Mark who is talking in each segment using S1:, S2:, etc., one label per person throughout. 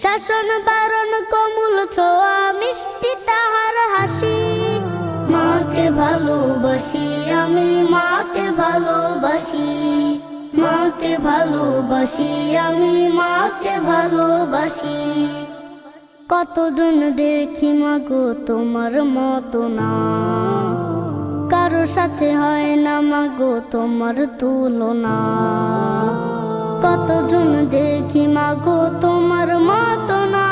S1: শাসন বারণ কোমল ছোঁয়া মিষ্টি তাহার হাসি। মাকে ভালোবাসি আমি, মাকে ভালোবাসি, মাকে ভালোবাসি আমি, মাকে ভালোবাসি। কতজন দেখি মাগো তোমার মতো না, কারো সাথে হয় না মাগো তোমার তুলনা। কতজন দেখি মাগো তোমার মতো না,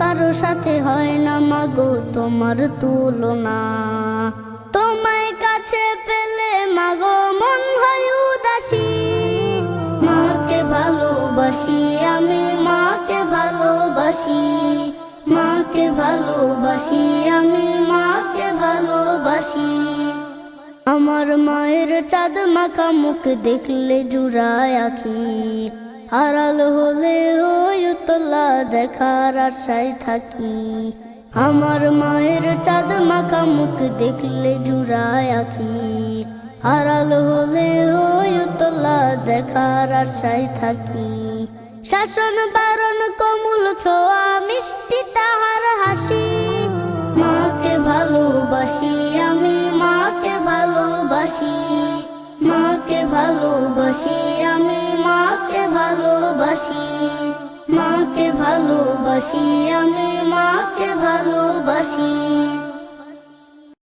S1: কারো সাথে হয় না মাগো তোমার তুলনা। তোমায় কাছে পেলে মাগো মন হয় উদাসী। মাকে ভালোবাসি আমি, মাকে ভালোবাসি, মাকে ভালোবাসি আমি, মাকে ভালোবাসি। আমার মায়ের চাঁদ মাখা মুখ দেখলে জুড়ায় আঁখি, আড়াল হলে ওই তোলা দেখার আশায় থাকি। আমার মায়ের চাঁদ মাখা মুখ দেখলে জুড়ায় আঁখি, আড়াল হলে ওই তোলা দেখার আশায় থাকি। শাসন বারণ কোমল ছোঁয়া মিষ্টি তাহার হাসি। মাকে ভালোবাসি আমি, মাকে ভালোবাসি, মাকে ভালোবাসি আমি, মাকে ভালোবাসি, মাকে ভালোবাসি আমি, মাকে ভালোবাসি।